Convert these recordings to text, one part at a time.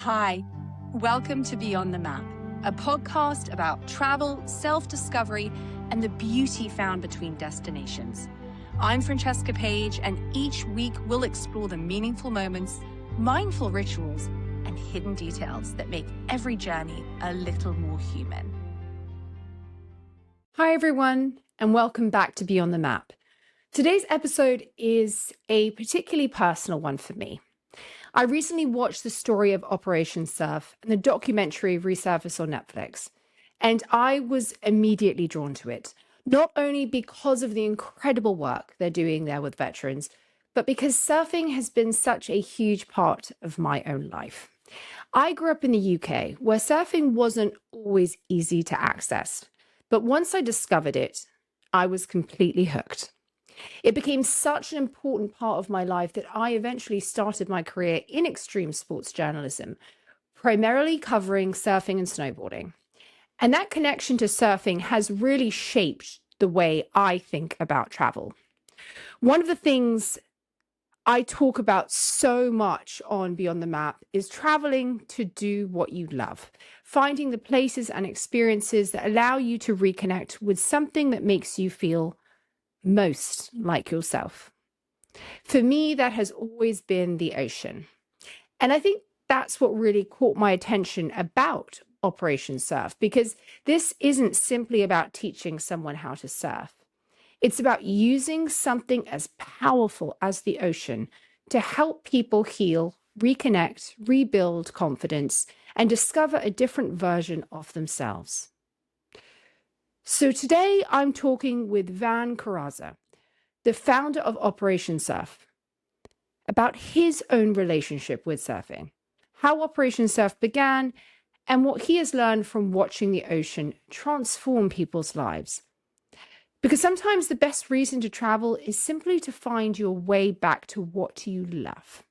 Hi, welcome to Beyond the Map, a podcast about travel, self-discovery, and the beauty found between destinations. I'm Francesca Page, and each week we'll explore the meaningful moments, mindful rituals, and hidden details that make every journey a little more human. Hi, everyone, and welcome back to Beyond the Map. Today's episode is a particularly personal one for me. I recently watched the story of Operation Surf and the documentary Resurface on Netflix, and I was immediately drawn to it, not only because of the incredible work they're doing there with veterans, but because surfing has been such a huge part of my own life. I grew up in the UK, where surfing wasn't always easy to access, but once I discovered it, I was completely hooked. It became such an important part of my life that I eventually started my career in extreme sports journalism, primarily covering surfing and snowboarding. And that connection to surfing has really shaped the way I think about travel. One of the things I talk about so much on Beyond the Map is traveling to do what you love, finding the places and experiences that allow you to reconnect with something that makes you feel most like yourself. For me, that has always been the ocean. And I think that's what really caught my attention about Operation Surf, because this isn't simply about teaching someone how to surf. It's about using something as powerful as the ocean to help people heal, reconnect, rebuild confidence, and discover a different version of themselves. So today I'm talking with Van Curaza, the founder of Operation Surf, about his own relationship with surfing, how Operation Surf began, and what he has learned from watching the ocean transform people's lives. Because sometimes the best reason to travel is simply to find your way back to what you love.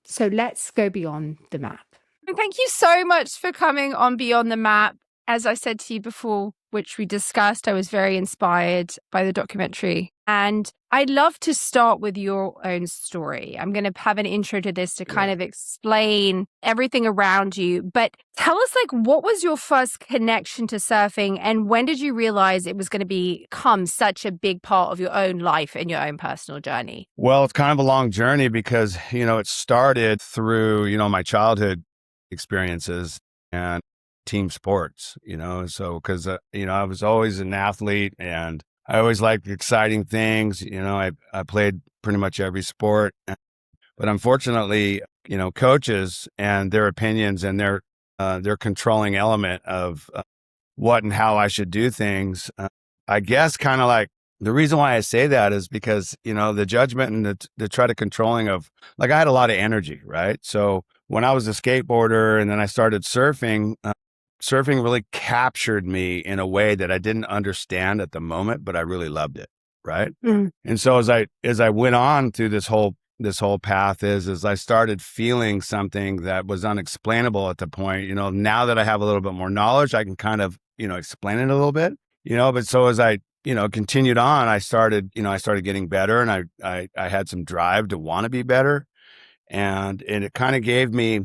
So let's go beyond the map. Thank you so much for coming on Beyond the Map. As I said to you before, which we discussed, I was very inspired by the documentary. And I'd love to start with your own story. I'm going to have an intro to this to kind of explain everything around you. But tell us, what was your first connection to surfing, and when did you realize it was going to become such a big part of your own life and your own personal journey? Well, it's kind of a long journey because, it started through, my childhood experiences and team sports, so because, I was always an athlete and I always liked exciting things. I played pretty much every sport, but unfortunately, coaches and their opinions and their controlling element of what and how I should do things, I guess kind of like the reason why I say that is because, the judgment and the try to controlling of, I had a lot of energy, right? So when I was a skateboarder and then I started surfing, surfing really captured me in a way that I didn't understand at the moment, but I really loved it, right? Mm. And so as I went on through this whole path is I started feeling something that was unexplainable at the point. Now that I have a little bit more knowledge, I can kind of, explain it a little bit, but so as I continued on, I started getting better, and I had some drive to want to be better. And it kind of gave me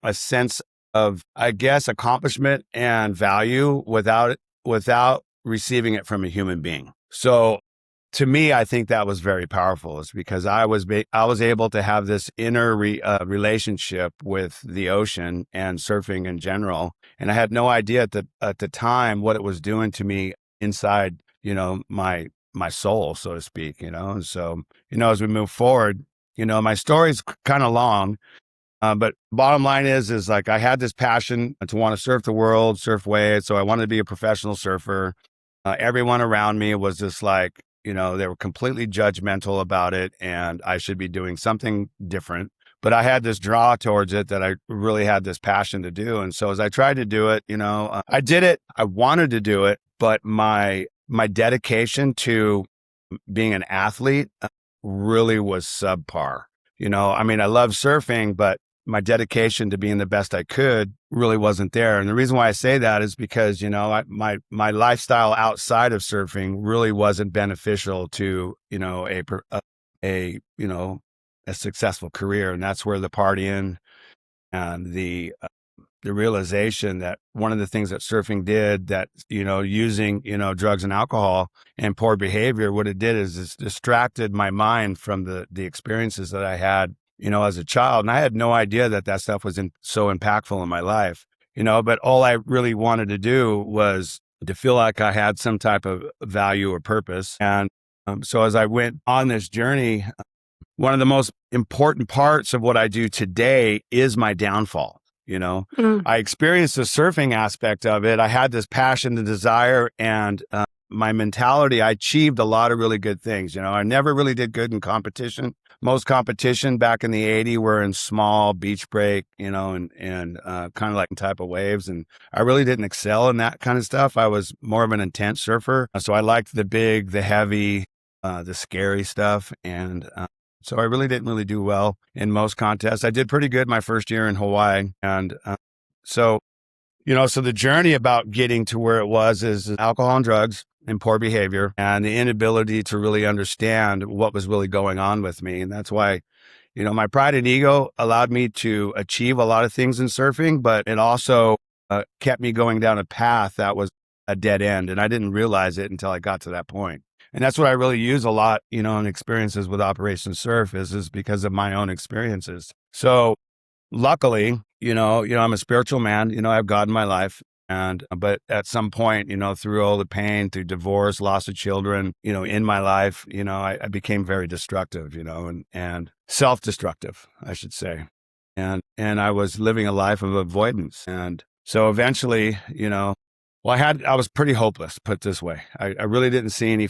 a sense of, I guess, accomplishment and value without receiving it from a human being. So to me, I think that was very powerful, is because I was able to have this inner relationship with the ocean and surfing in general. And I had no idea at the time what it was doing to me inside, my soul, so to speak, And so, as we move forward, my story's kind of long. But bottom line is I had this passion to want to surf the world, surf waves. So I wanted to be a professional surfer. Everyone around me was just they were completely judgmental about it, and I should be doing something different. But I had this draw towards it that I really had this passion to do. And so as I tried to do it, I did it. I wanted to do it, but my dedication to being an athlete really was subpar. I love surfing, but my dedication to being the best I could really wasn't there. And the reason why I say that is because, my lifestyle outside of surfing really wasn't beneficial to, a successful career. And that's where the partying and the the realization that one of the things that surfing did that, using, drugs and alcohol and poor behavior, what it did is it distracted my mind from the experiences that I had, as a child. And I had no idea that stuff was so impactful in my life, but all I really wanted to do was to feel like I had some type of value or purpose. And so as I went on this journey, one of the most important parts of what I do today is my downfall. I experienced the surfing aspect of it. I had this passion, the desire, and my mentality. I achieved a lot of really good things. I never really did good in competition. Most competition back in the 80s were in small beach break, and kind of like type of waves. And I really didn't excel in that kind of stuff. I was more of an intense surfer. So I liked the big, the heavy, the scary stuff. And so I really didn't really do well in most contests. I did pretty good my first year in Hawaii. And so the journey about getting to where it was is alcohol and drugs and poor behavior and the inability to really understand what was really going on with me. And that's why, my pride and ego allowed me to achieve a lot of things in surfing, but it also kept me going down a path that was a dead end. And I didn't realize it until I got to that point. And that's what I really use a lot, in experiences with Operation Surf is because of my own experiences. So luckily, I'm a spiritual man, I have God in my life. But at some point, through all the pain, through divorce, loss of children, in my life, I became very destructive, and self-destructive, I should say. And I was living a life of avoidance. And so eventually, I was pretty hopeless, put it this way. I really didn't see any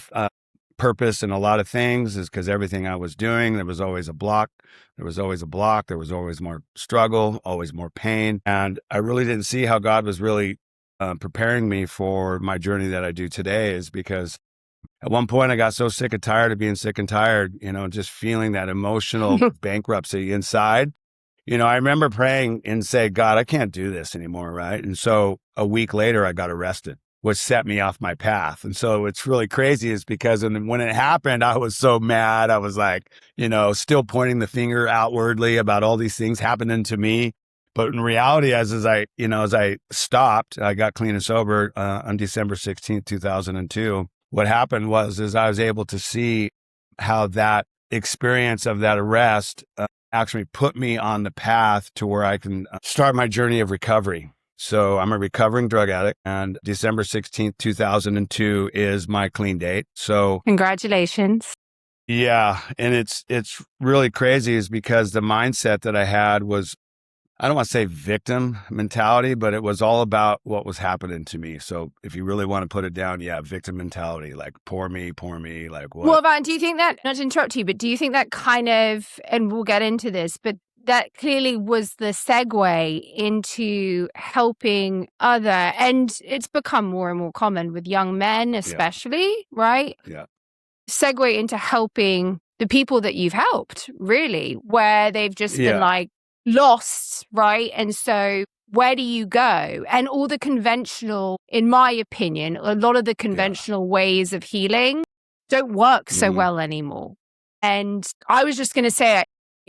purpose in a lot of things, is because everything I was doing, there was always a block. There was always more struggle, always more pain. And I really didn't see how God was really preparing me for my journey that I do today, is because at one point I got so sick and tired of being sick and tired, just feeling that emotional bankruptcy inside. I remember praying and say, God, I can't do this anymore, right? And so a week later, I got arrested, which set me off my path. And so it's really crazy is because when it happened, I was so mad. I was like, still pointing the finger outwardly about all these things happening to me. But in reality, as I stopped, I got clean and sober on December 16th, 2002. What happened was I was able to see how that experience of that arrest actually put me on the path to where I can start my journey of recovery. So I'm a recovering drug addict, and December 16th, 2002 is my clean date. So congratulations. Yeah. And it's really crazy is because the mindset that I had was, I don't want to say victim mentality, but it was all about what was happening to me. So if you really want to put it down, victim mentality, like poor me, like what? Well, Van, do you think that, not to interrupt you, but do you think that kind of, and we'll get into this, but that clearly was the segue into helping and it's become more and more common with young men, especially, right? Yeah. Segue into helping the people that you've helped, really, where they've just been like lost, right? And so where do you go? And all the conventional, in my opinion, a lot of the conventional ways of healing don't work so well anymore. And I was just going to say,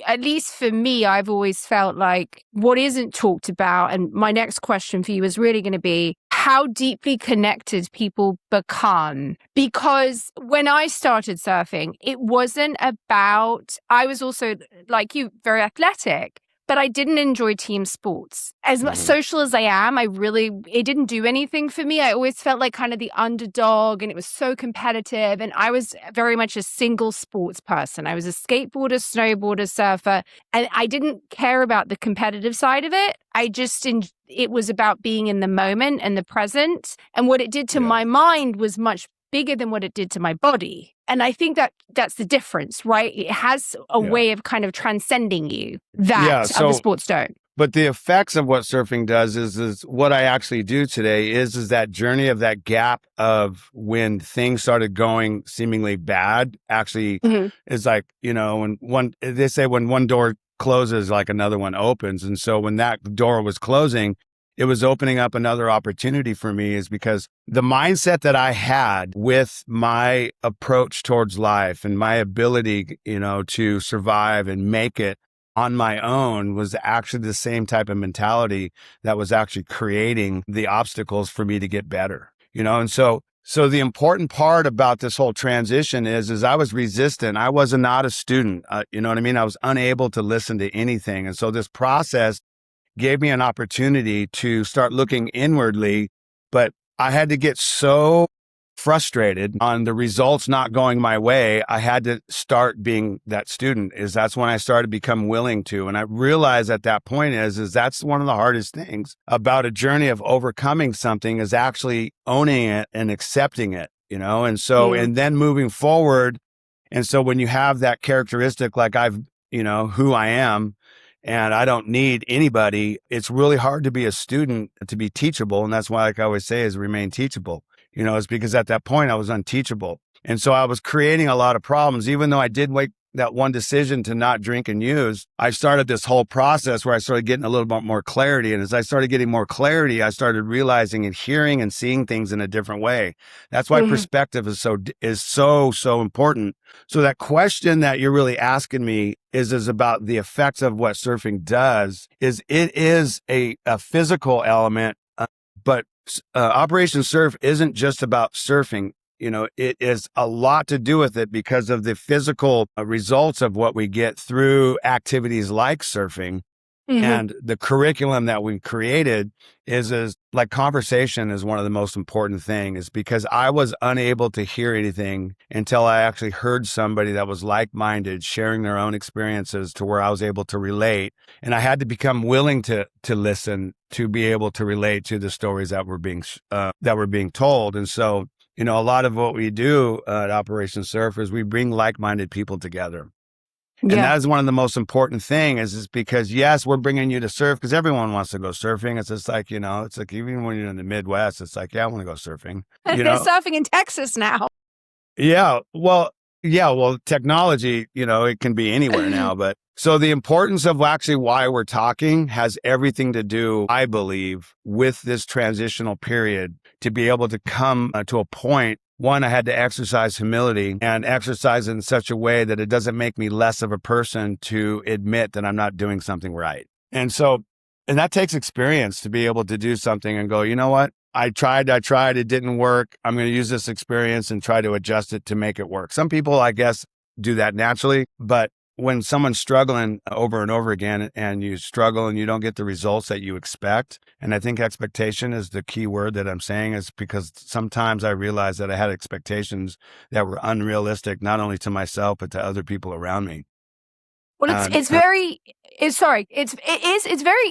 at least for me, I've always felt like what isn't talked about, and my next question for you is really going to be how deeply connected people become. Because when I started surfing, it wasn't about, I was also, like you, very athletic, but I didn't enjoy team sports. As much social as I am, it didn't do anything for me. I always felt like kind of the underdog, and it was so competitive. And I was very much a single sports person. I was a skateboarder, snowboarder, surfer, and I didn't care about the competitive side of it. It was about being in the moment and the present. And what it did to my mind was much bigger than what it did to my body. And I think that's the difference, right? It has a way of kind of transcending you that other sports don't. But the effects of what surfing does is what I actually do today is that journey of that gap of when things started going seemingly bad actually is like, they say when one door closes, like another one opens. And so when that door was closing, it was opening up another opportunity for me, is because the mindset that I had with my approach towards life and my ability, to survive and make it on my own was actually the same type of mentality that was actually creating the obstacles for me to get better, and so the important part about this whole transition is I was resistant. I was not a student. You know what I mean? I was unable to listen to anything. And so this process gave me an opportunity to start looking inwardly, but I had to get so frustrated on the results not going my way. I had to start being that student. That's when I started to become willing to. And I realized at that point is that's one of the hardest things about a journey of overcoming something is actually owning it and accepting it, and so, and then moving forward. And so when you have that characteristic, like who I am, and I don't need anybody, it's really hard to be a student, to be teachable. And that's why, like I always say, is remain teachable. It's because at that point I was unteachable. And so I was creating a lot of problems, even though I did make that one decision to not drink and use. I started this whole process where I started getting a little bit more clarity. And as I started getting more clarity, I started realizing and hearing and seeing things in a different way. That's why perspective is so important. So that question that you're really asking me is about the effects of what surfing does. It is a physical element, but Operation Surf isn't just about surfing. It is a lot to do with it because of the physical results of what we get through activities like surfing. And the curriculum that we created is like conversation is one of the most important things, because I was unable to hear anything until I actually heard somebody that was like-minded sharing their own experiences to where I was able to relate. And I had to become willing to listen, to be able to relate to the stories that were being told. And so, a lot of what we do at Operation Surf is we bring like-minded people together. And that is one of the most important things is because, yes, we're bringing you to surf because everyone wants to go surfing. It's just like, it's like even when you're in the Midwest, it's like, yeah, I want to go surfing. They're surfing in Texas now. Well, technology, it can be anywhere now. But so the importance of actually why we're talking has everything to do, I believe, with this transitional period to be able to come to a point. One, I had to exercise humility and exercise in such a way that it doesn't make me less of a person to admit that I'm not doing something right. And that takes experience to be able to do something and go, you know what? I tried, it didn't work. I'm going to use this experience and try to adjust it to make it work. Some people, I guess, do that naturally, but when someone's struggling over and over again and you struggle and you don't get the results that you expect, and I think expectation is the key word that I'm saying, is because sometimes I realized that I had expectations that were unrealistic, not only to myself, but to other people around me. Well, it's very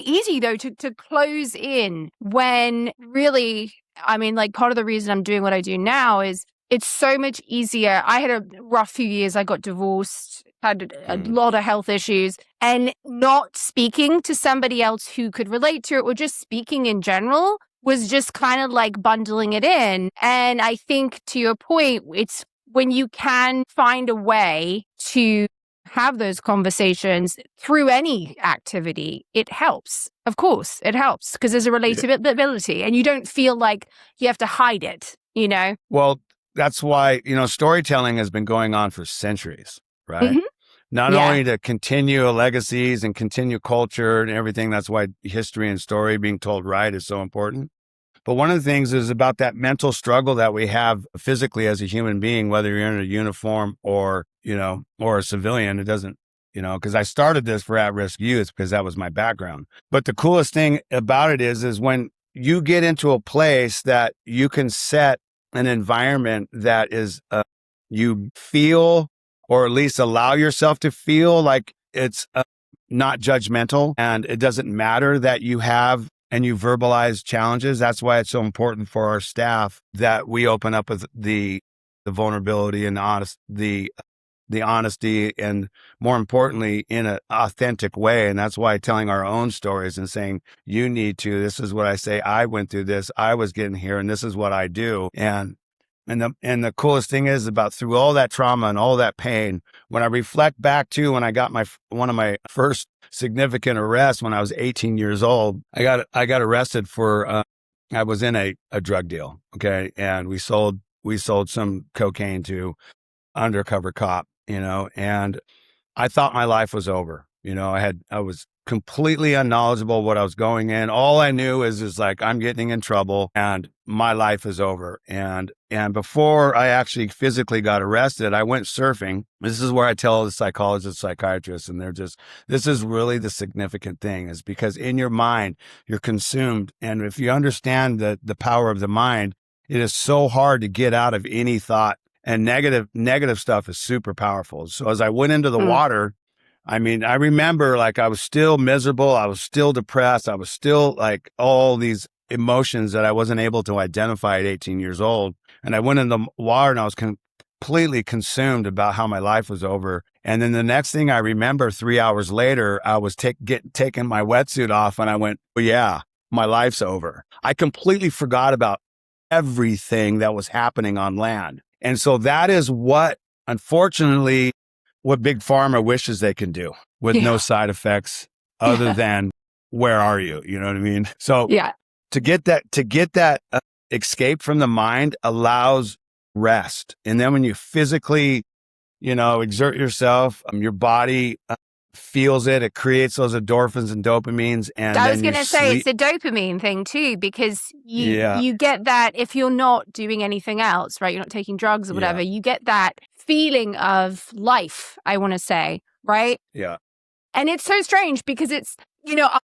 easy though to close in when really, I mean, like part of the reason I'm doing what I do now is it's so much easier. I had a rough few years. I got divorced, had a lot of health issues, and not speaking to somebody else who could relate to it or just speaking in general was just kind of like bundling it in. And I think to your point, it's when you can find a way to have those conversations through any activity, it helps. Of course, it helps because there's a relatability and you don't feel like you have to hide it, Well, that's why, storytelling has been going on for centuries, right? Not only to continue legacies and continue culture and everything. That's why history and story being told right is so important. But one of the things is about that mental struggle that we have physically as a human being, whether you're in a uniform or a civilian. It doesn't, because I started this for at-risk youth because that was my background. But the coolest thing about it is when you get into a place that you can set an environment that is, you feel, or at least allow yourself to feel like it's not judgmental, and it doesn't matter that you have and you verbalize challenges. That's why it's so important for our staff that we open up with the vulnerability and the honesty, and more importantly, in an authentic way. And that's why telling our own stories and saying, this is what I say, I went through this, I was getting here, and this is what I do. And the coolest thing is about through all that trauma and all that pain, when I reflect back to when I got one of my first significant arrests when I was 18 years old, I got arrested for, I was in a drug deal. Okay. And we sold some cocaine to undercover cop, and I thought my life was over. I was completely unknowledgeable what I was going in. All I knew is like, I'm getting in trouble and my life is over. And before I actually physically got arrested, I went surfing. This is where I tell the psychologists, psychiatrists, and this is really the significant thing, is because in your mind, you're consumed. And if you understand the power of the mind, it is so hard to get out of any thought, and negative stuff is super powerful. So as I went into the water, I mean, I remember like I was still miserable. I was still depressed. I was still like all these emotions that I wasn't able to identify at 18 years old. And I went in the water and I was completely consumed about how my life was over. And then the next thing I remember, 3 hours later, I was taking my wetsuit off and I went, well, yeah, my life's over. I completely forgot about everything that was happening on land. And so that is unfortunately, what Big Pharma wishes they can do with no side effects other than where are you? You know what I mean? So to get that escape from the mind allows rest. And then when you physically, exert yourself, your body feels it. It creates those endorphins and dopamines. And I was going to say it's a dopamine thing too, because you get that if you're not doing anything else, right? You're not taking drugs or whatever. You get that feeling of life, I want to say, right? Yeah. And it's so strange because it's,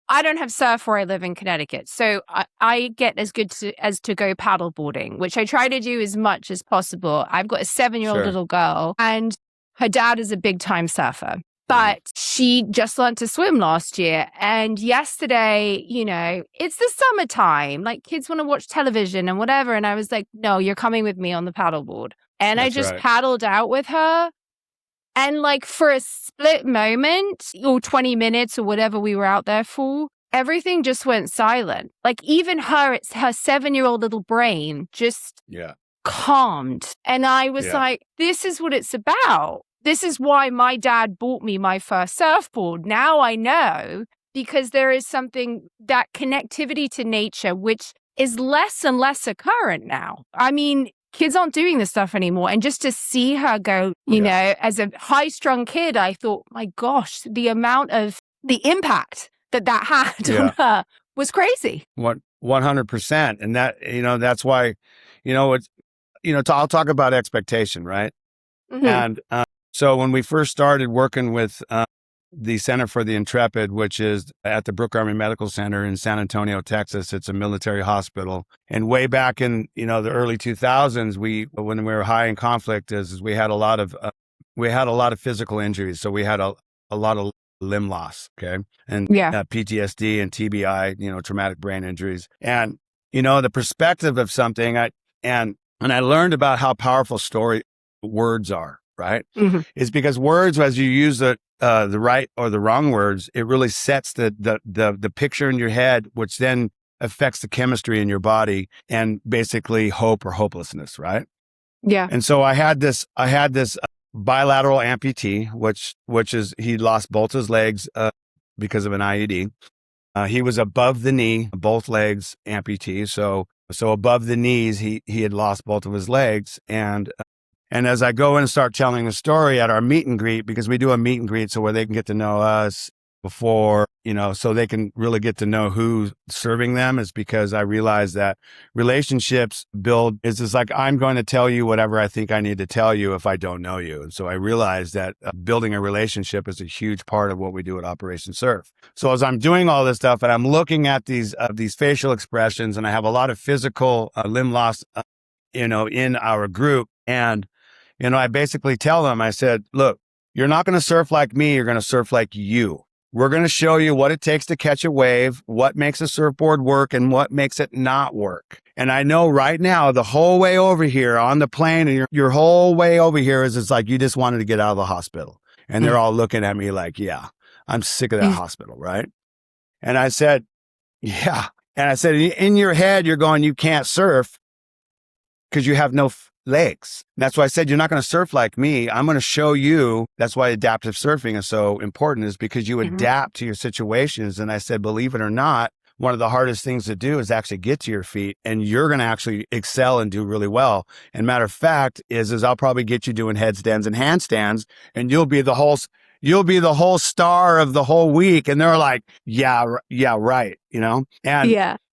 I don't have surf where I live in Connecticut. So I get as good as to go paddle boarding, which I try to do as much as possible. I've got a 7-year-old little girl and her dad is a big time surfer. But she just learned to swim last year. And yesterday, it's the summertime. Like kids want to watch television and whatever. And I was like, no, you're coming with me on the paddleboard. And I just paddled out with her. And like for a split moment or 20 minutes or whatever we were out there for, everything just went silent. Like even her 7-year-old little brain just calmed. And I was like, this is what it's about. This is why my dad bought me my first surfboard. Now I know, because there is something, that connectivity to nature, which is less and less occurrent now. I mean, kids aren't doing this stuff anymore. And just to see her go, as a high-strung kid, I thought, my gosh, the amount of the impact that had on her was crazy. 100%. And that, that's why, I'll talk about expectation, right? Mm-hmm. And, so when we first started working with the Center for the Intrepid, which is at the Brooke Army Medical Center in San Antonio, Texas, it's a military hospital. And way back in the early 2000s, when we were high in conflict, is we had a lot of physical injuries. So we had a lot of limb loss, okay, and PTSD and TBI, traumatic brain injuries, and the perspective of something. And I learned about how powerful words are. Right. Mm-hmm. Is because words, as you use the right or the wrong words, it really sets the picture in your head, which then affects the chemistry in your body and basically hope or hopelessness. Right. Yeah. And so I had this bilateral amputee, which is, he lost both his legs because of an IED. He was above the knee, both legs amputee. So above the knees, he had lost both of his legs. And as I go in and start telling the story at our meet and greet, because we do a meet and greet so where they can get to know us before, so they can really get to know who's serving them, is because I realize that relationships is just like, I'm going to tell you whatever I think I need to tell you if I don't know you. And so I realize that building a relationship is a huge part of what we do at Operation Surf. So as I'm doing all this stuff and I'm looking at these facial expressions, and I have a lot of physical limb loss, in our group, and I basically tell them, I said, look, you're not going to surf like me. You're going to surf like you. We're going to show you what it takes to catch a wave, what makes a surfboard work and what makes it not work. And I know right now, the whole way over here on the plane, and your whole way over here is, it's like you just wanted to get out of the hospital. And they're all looking at me like, yeah, I'm sick of that hospital, right? And I said, yeah. And I said, in your head, you're going, you can't surf because you have no legs. That's why I said, you're not going to surf like me. I'm going to show you. That's why adaptive surfing is so important, is because you adapt to your situations. And I said, believe it or not, one of the hardest things to do is actually get to your feet, and you're going to actually excel and do really well. And matter of fact is I'll probably get you doing headstands and handstands, and you'll be the whole, you'll be the whole star of the whole week. And they're like, yeah, right. And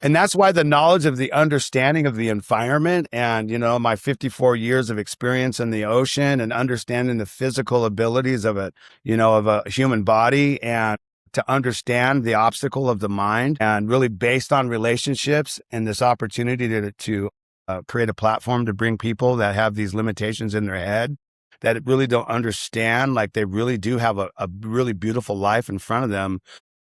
that's why the knowledge of the understanding of the environment and, my 54 years of experience in the ocean and understanding the physical abilities of of a human body, and to understand the obstacle of the mind, and really based on relationships and this opportunity to create a platform to bring people that have these limitations in their head, that really don't understand, like they really do have a really beautiful life in front of them,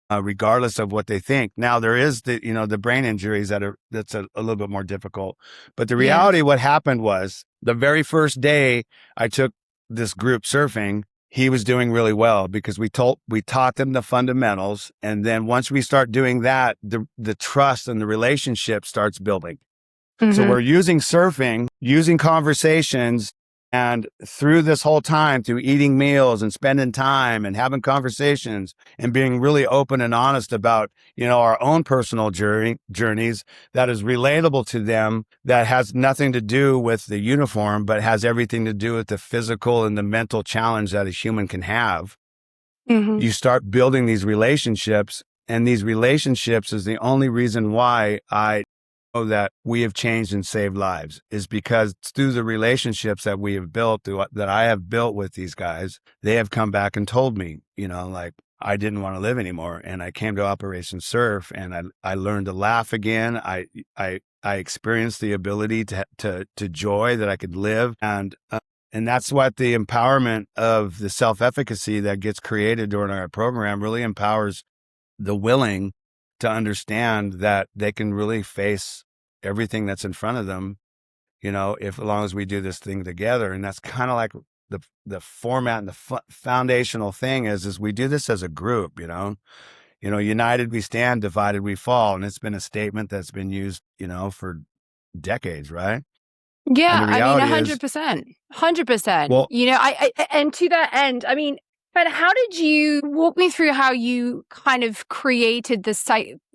regardless of what they think. Now there is the brain injuries that's a little bit more difficult. But the reality, what happened was the very first day I took this group surfing, he was doing really well because we taught them the fundamentals. And then once we start doing that, the trust and the relationship starts building. Mm-hmm. So we're using surfing, using conversations, and through this whole time, through eating meals and spending time and having conversations and being really open and honest about, our own personal journeys that is relatable to them, that has nothing to do with the uniform, but has everything to do with the physical and the mental challenge that a human can have. Mm-hmm. You start building these relationships, and these relationships is the only reason why I know that we have changed and saved lives, is because through the relationships that we have built, that I have built with these guys, they have come back and told me, like, I didn't want to live anymore. And I came to Operation Surf, and I learned to laugh again. I experienced the ability to joy, that I could live. And that's what the empowerment of the self-efficacy that gets created during our program really empowers the willing to understand that they can really face everything that's in front of them, as long as we do this thing together. And that's kind of like the format and the foundational thing is we do this as a group, united we stand, divided we fall. And it's been a statement that's been used, for decades, right? Yeah, 100%. 100%. Well, I and to that end, but how did you walk me through how you kind of created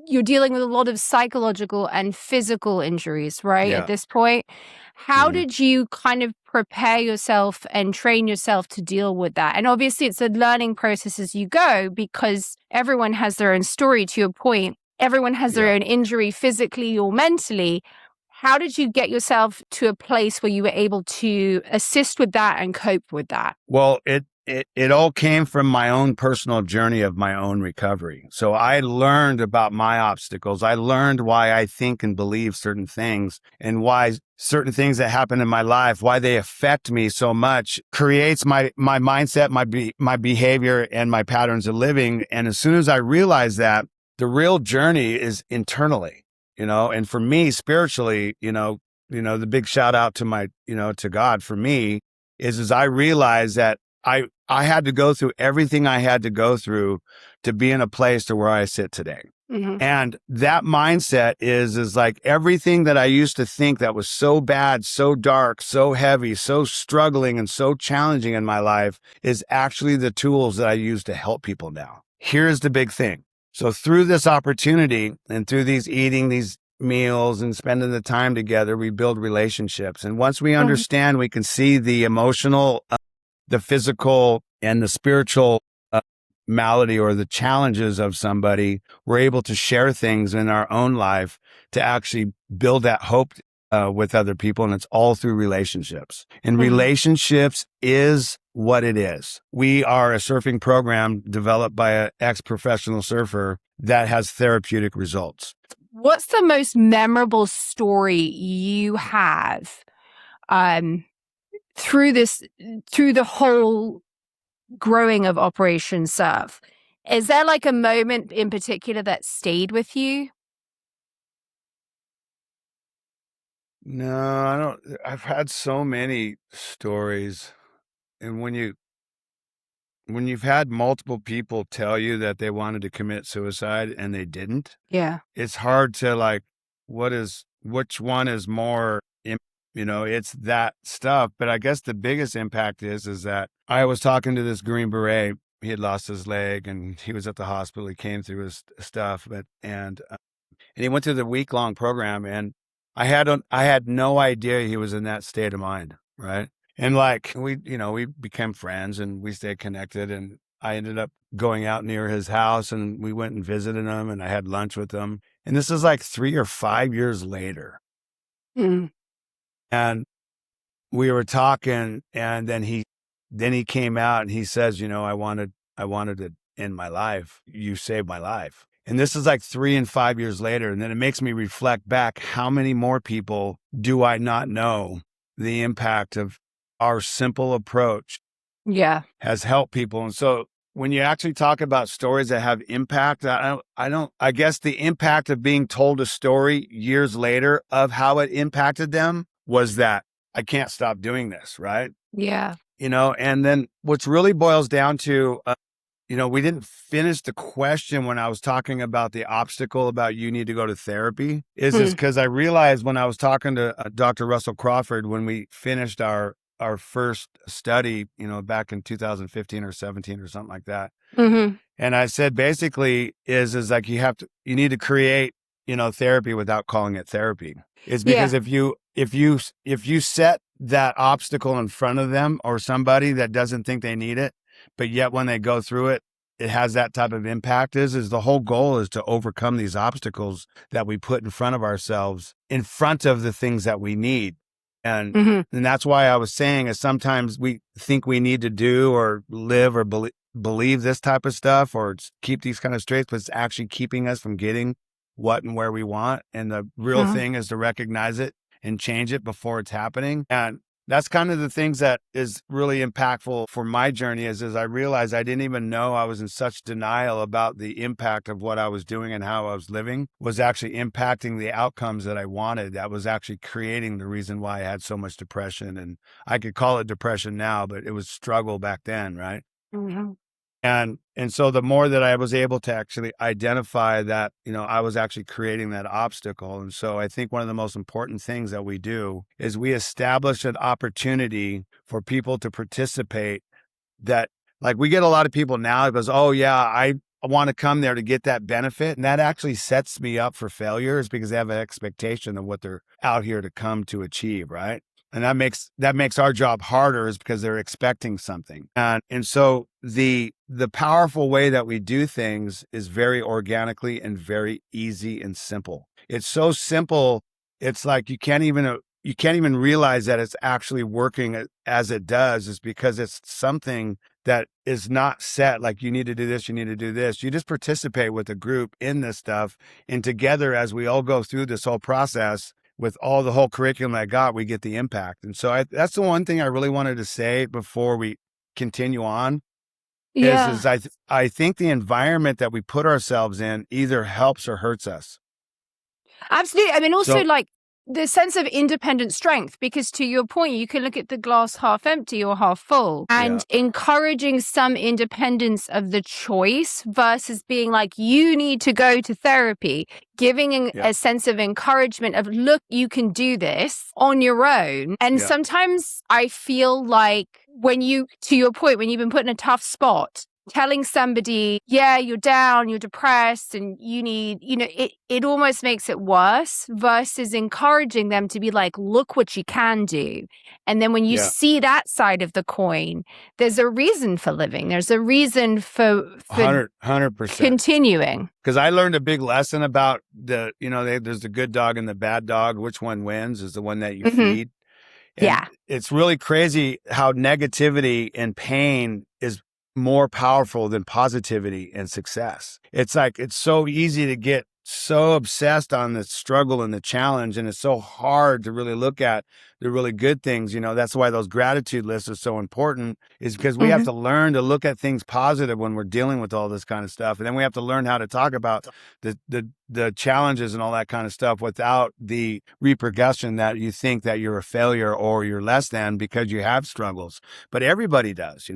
you're dealing with a lot of psychological and physical injuries, right? Yeah. At this point, how did you kind of prepare yourself and train yourself to deal with that? And obviously it's a learning process as you go, because everyone has their own story. To your point, everyone has their own injury physically or mentally. How did you get yourself to a place where you were able to assist with that and cope with that? Well, it all came from my own personal journey of my own recovery. So I learned about my obstacles. I learned why I think and believe certain things, and why certain things that happen in my life, why they affect me so much, creates my mindset, my behavior, and my patterns of living. And as soon as I realized that, the real journey is internally, and for me spiritually, the big shout out to my, to God for me is I realized that I had to go through everything I had to go through to be in a place to where I sit today. Mm-hmm. And that mindset is like everything that I used to think that was so bad, so dark, so heavy, so struggling, and so challenging in my life is actually the tools that I use to help people now. Here's the big thing. So through this opportunity and through these eating these meals and spending the time together, we build relationships. And once we understand, we can see the emotional, the physical, and the spiritual malady or the challenges of somebody, we're able to share things in our own life to actually build that hope with other people. And it's all through relationships. And relationships is what it is. We are a surfing program developed by an ex-professional surfer that has therapeutic results. What's the most memorable story you have through the whole growing of Operation Surf? Is there like a moment in particular that stayed with you? No, I don't. I've had so many stories. And when you've had multiple people tell you that they wanted to commit suicide and they didn't, it's hard to like, which one is more, it's that stuff. But I guess the biggest impact is that I was talking to this Green Beret. He had lost his leg and he was at the hospital. He came through his stuff, and he went through the week-long program, and I had no idea he was in that state of mind. Right. And like we became friends and we stayed connected, and I ended up going out near his house and we went and visited him and I had lunch with him. And this is like 3 or 5 years later. Mm. And we were talking and then he came out and he says, I wanted to end my life. You saved my life. And this is like 3 and 5 years later. And then it makes me reflect back, how many more people do I not know the impact of our simple approach has helped people. And so when you actually talk about stories that have impact, I guess the impact of being told a story years later of how it impacted them was that I can't stop doing this. Right. Yeah. And then what's really boils down to, we didn't finish the question when I was talking about the obstacle about you need to go to therapy is because I realized when I was talking to Dr. Russell Crawford, when we finished our first study, back in 2015 or 17 or something like that. Mm-hmm. And I said, basically is like, you need to create, therapy without calling it therapy. It's because if you set that obstacle in front of them or somebody that doesn't think they need it, but yet when they go through it, it has that type of impact is the whole goal is to overcome these obstacles that we put in front of ourselves in front of the things that we need. And that's why I was saying is sometimes we think we need to do or live or believe this type of stuff or keep these kind of traits, but it's actually keeping us from getting what and where we want. And the real thing is to recognize it and change it before it's happening. And that's kind of the things that is really impactful for my journey is I realized I didn't even know I was in such denial about the impact of what I was doing and how I was living was actually impacting the outcomes that I wanted. That was actually creating the reason why I had so much depression. And I could call it depression now, but it was struggle back then, right? Mm-hmm. And so the more that I was able to actually identify that, I was actually creating that obstacle. And so I think one of the most important things that we do is we establish an opportunity for people to participate that like we get a lot of people now that goes, oh yeah, I want to come there to get that benefit. And that actually sets me up for failures because they have an expectation of what they're out here to come to achieve. Right. And that makes our job harder is because they're expecting something. And so the powerful way that we do things is very organically and very easy and simple. It's so simple. It's like you can't even realize that it's actually working as it does is because it's something that is not set. Like you need to do this, you need to do this. You just participate with a group in this stuff. And together, as we all go through this whole process, with all the whole curriculum I got, we get the impact. And so that's the one thing I really wanted to say before we continue on is I think the environment that we put ourselves in either helps or hurts us. Absolutely. I mean, also like the sense of independent strength, because to your point, you can look at the glass half empty or half full and encouraging some independence of the choice versus being like, you need to go to therapy, giving a sense of encouragement of, look, you can do this on your own. And sometimes I feel like to your point, when you've been put in a tough spot, telling somebody, yeah, you're down, you're depressed, and you need, it almost makes it worse versus encouraging them to be like, look what you can do. And then when you see that side of the coin, there's a reason for living. There's a reason for 100% continuing. Because I learned a big lesson about there's the good dog and the bad dog. Which one wins is the one that you feed. And it's really crazy how negativity and pain is more powerful than positivity and success. It's like, it's so easy to get so obsessed on the struggle and the challenge. And it's so hard to really look at the really good things. That's why those gratitude lists are so important, is because we have to learn to look at things positive when we're dealing with all this kind of stuff. And then we have to learn how to talk about the challenges and all that kind of stuff without the repercussion that you think that you're a failure or you're less than because you have struggles. But everybody does,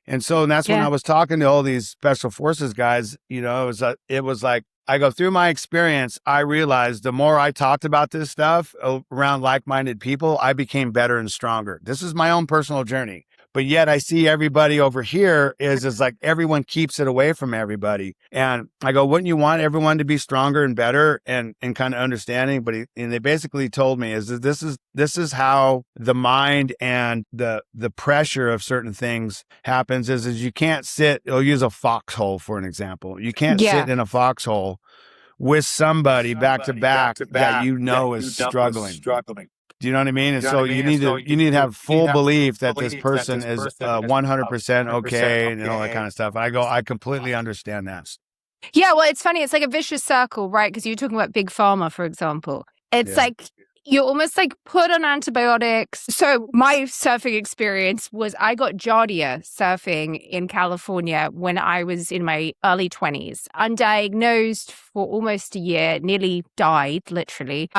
And so that's when I was talking to all these special forces guys, it was like, I go through my experience, I realized the more I talked about this stuff around like-minded people, I became better and stronger. This is my own personal journey. But yet I see everybody over here is like everyone keeps it away from everybody. And I go, wouldn't you want everyone to be stronger and better and kind of understanding? But and they basically told me is that this is how the mind and the pressure of certain things happens is you can't sit, I'll use a foxhole for an example. You can't sit in a foxhole with somebody back to back that is struggling. Do you know what I mean? And so you need to have full belief that this person is 100% okay and all that kind of stuff. I completely understand that. Yeah, well, it's funny. It's like a vicious circle, right? Because you're talking about big pharma, for example. It's like you're almost like put on antibiotics. So my surfing experience was I got giardia surfing in California when I was in my early 20s, undiagnosed for almost a year, nearly died, literally.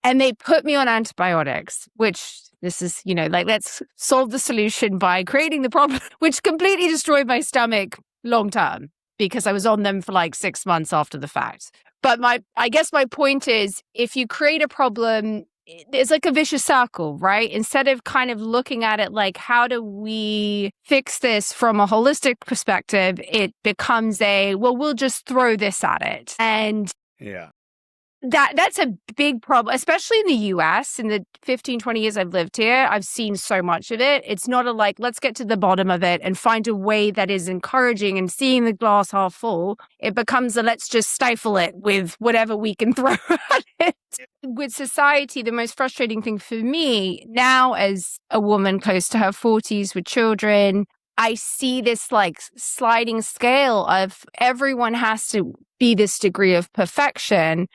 And they put me on antibiotics, which this is, like, let's solve the solution by creating the problem, which completely destroyed my stomach long term because I was on them for like 6 months after the fact. But I guess my point is, if you create a problem, it's like a vicious circle, right? Instead of kind of looking at it like, how do we fix this from a holistic perspective? It becomes we'll just throw this at it. And that's a big problem, especially in the US. In the 15, 20 years I've lived here, I've seen so much of it. It's not let's get to the bottom of it and find a way that is encouraging and seeing the glass half full. It becomes let's just stifle it with whatever we can throw at it. With society, the most frustrating thing for me now, as a woman close to her 40s with children, I see this like sliding scale of everyone has to be this degree of perfection.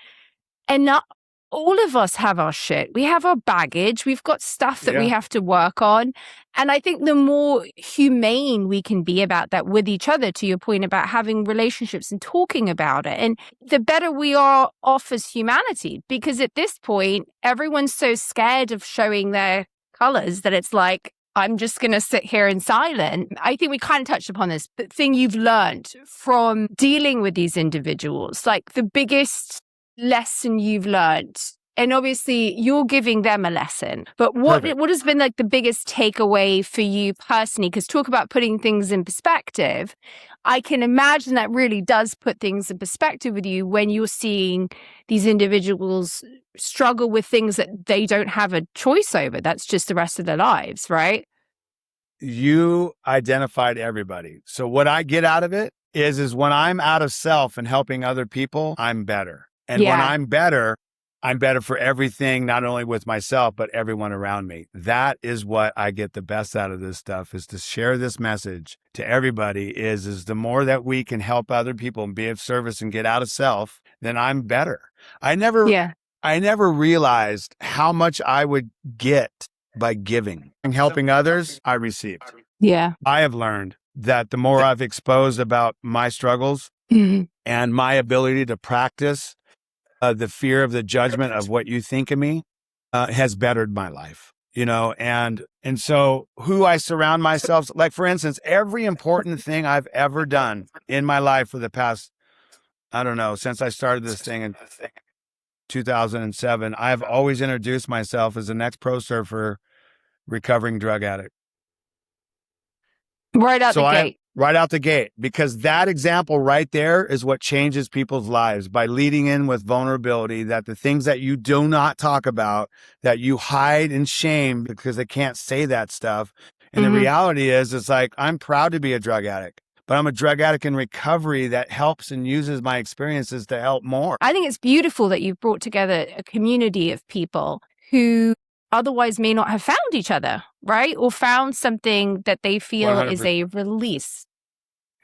And not all of us have our shit. We have our baggage. We've got stuff that we have to work on. And I think the more humane we can be about that with each other, to your point about having relationships and talking about it, and the better we are off as humanity. Because at this point, everyone's so scared of showing their colors that it's like, I'm just going to sit here in silence. I think we kind of touched upon this, the thing you've learned from dealing with these individuals, like the biggest lesson you've learned. And obviously you're giving them a lesson, but what has been like the biggest takeaway for you personally? Because talk about putting things in perspective. I can imagine that really does put things in perspective with you when you're seeing these individuals struggle with things that they don't have a choice over. That's just the rest of their lives, right? You identified everybody. So what I get out of it is when I'm out of self and helping other people, I'm better. And when I'm better for everything, not only with myself, but everyone around me. That is what I get the best out of this stuff, is to share this message to everybody is the more that we can help other people and be of service and get out of self, then I'm better. I never realized how much I would get by giving and helping others. I received. Yeah. I have learned that the more I've exposed about my struggles and my ability to practice the fear of the judgment of what you think of me has bettered my life, and so who I surround myself, like for instance, every important thing I've ever done in my life for the past, I don't know, since I started this thing in 2007, I've always introduced myself as an ex-pro surfer, recovering drug addict. Right out the gate. Right out the gate, because that example right there is what changes people's lives, by leading in with vulnerability, that the things that you do not talk about, that you hide in shame because they can't say that stuff. And the reality is, it's like, I'm proud to be a drug addict, but I'm a drug addict in recovery that helps and uses my experiences to help more. I think it's beautiful that you've brought together a community of people who otherwise may not have found each other, right? Or found something that they feel 100%. Is a release.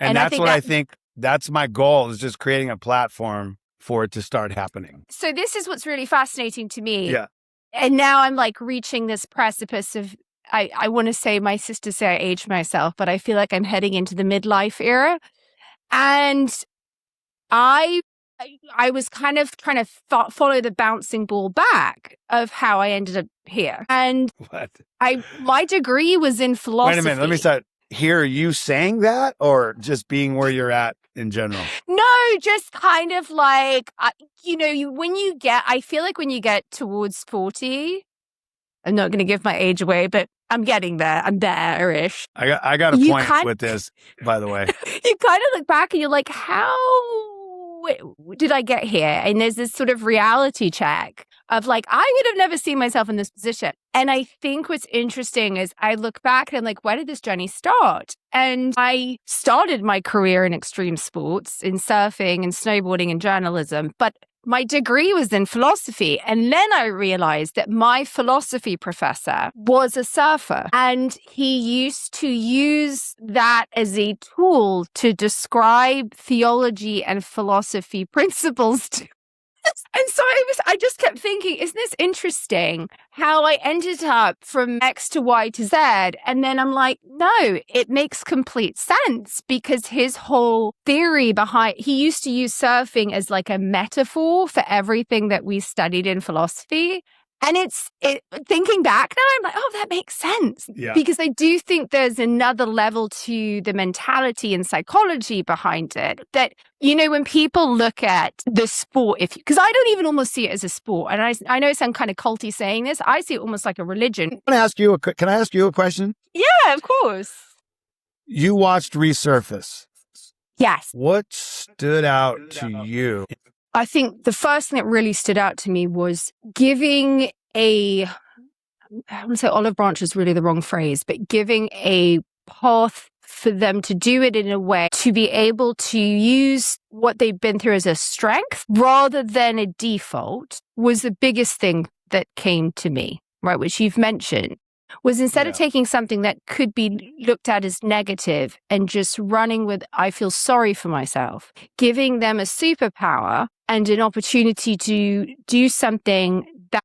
And that's what I think, that's my goal, is just creating a platform for it to start happening. So this is what's really fascinating to me. Yeah. And now I'm like reaching this precipice of, I want to say, my sisters say I aged myself, but I feel like I'm heading into the midlife era. And I was kind of trying to follow the bouncing ball back of how I ended up here. And my degree was in philosophy. Wait a minute, let me start. Hear you saying that, or just being where you're at in general? No, just kind of like, I feel like when you get towards 40, I'm not going to give my age away, but I'm getting there. I'm there-ish. I got a point with this, by the way. You kind of look back and you're like, how did I get here? And there's this sort of reality check of like, I would have never seen myself in this position. And I think what's interesting is I look back and I'm like, where did this journey start? And I started my career in extreme sports, in surfing and snowboarding and journalism, but my degree was in philosophy. And then I realized that my philosophy professor was a surfer, and he used to use that as a tool to describe theology and philosophy principles to. And so I just kept thinking, isn't this interesting how I ended up from X to Y to Z? And then I'm like, no, it makes complete sense, because his whole theory behind, he used to use surfing as like a metaphor for everything that we studied in philosophy. And thinking back now, I'm like, oh, that makes sense. Yeah. Because I do think there's another level to the mentality and psychology behind it that, when people look at the sport, because I don't even almost see it as a sport. And I know I sound kind of culty saying this. I see it almost like a religion. Can I ask you a question? Yeah, of course. You watched Resurface. Yes. What stood out to you? I think the first thing that really stood out to me was giving I want to say olive branch is really the wrong phrase, but giving a path for them to do it in a way to be able to use what they've been through as a strength rather than a default was the biggest thing that came to me, right? Which you've mentioned. Was instead of taking something that could be looked at as negative and just running with, I feel sorry for myself, giving them a superpower and an opportunity to do something that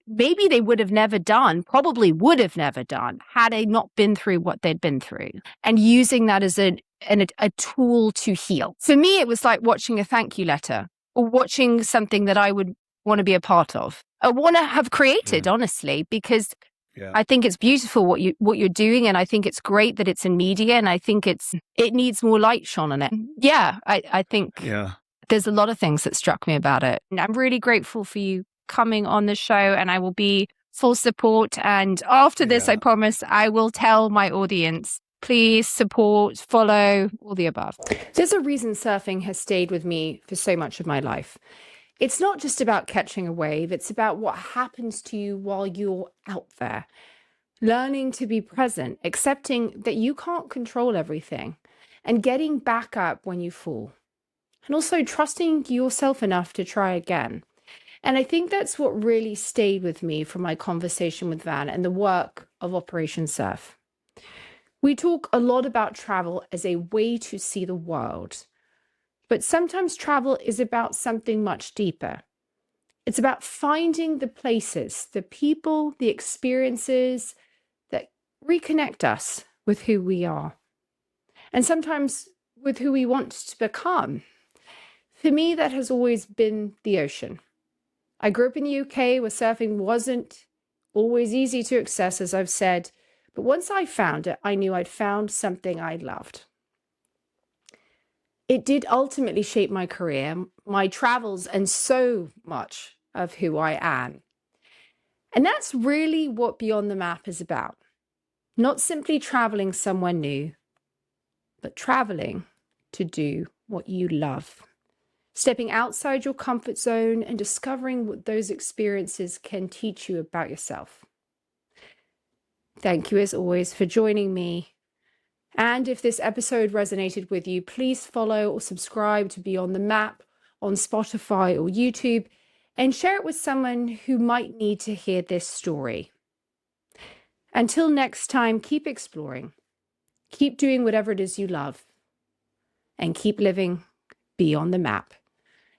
maybe they would have never done, probably would have never done, had they not been through what they'd been through, and using that as a tool to heal. For me, it was like watching a thank you letter or watching something that I would want to be a part of. I want to have created, honestly, because I think it's beautiful what you're doing, and I think it's great that it's in media, and I think it needs more light shone on it. Yeah, I think there's a lot of things that struck me about it. And I'm really grateful for you coming on the show, and I will be full support. And after this, I promise I will tell my audience, please support, follow, all the above. There's a reason surfing has stayed with me for so much of my life. It's not just about catching a wave, it's about what happens to you while you're out there. Learning to be present, accepting that you can't control everything, and getting back up when you fall. And also trusting yourself enough to try again. And I think that's what really stayed with me from my conversation with Van and the work of Operation Surf. We talk a lot about travel as a way to see the world. But sometimes travel is about something much deeper. It's about finding the places, the people, the experiences that reconnect us with who we are. And sometimes with who we want to become. For me, that has always been the ocean. I grew up in the UK where surfing wasn't always easy to access, as I've said. But once I found it, I knew I'd found something I loved. It did ultimately shape my career, my travels, and so much of who I am. And that's really what Beyond the Map is about. Not simply traveling somewhere new, but traveling to do what you love. Stepping outside your comfort zone and discovering what those experiences can teach you about yourself. Thank you, as always, for joining me. And if this episode resonated with you, please follow or subscribe to Beyond the Map on Spotify or YouTube, and share it with someone who might need to hear this story. Until next time, keep exploring, keep doing whatever it is you love, and keep living beyond the map.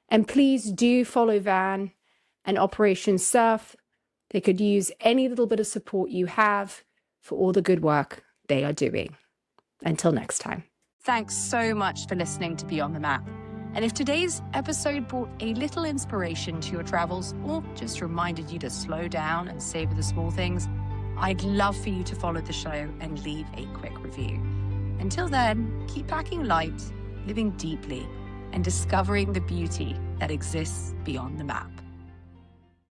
And please do follow Van and Operation Surf. They could use any little bit of support you have for all the good work they are doing. Until next time. Thanks so much for listening to Beyond the Map. And if today's episode brought a little inspiration to your travels or just reminded you to slow down and savor the small things, I'd love for you to follow the show and leave a quick review. Until then, keep packing light, living deeply, and discovering the beauty that exists beyond the map.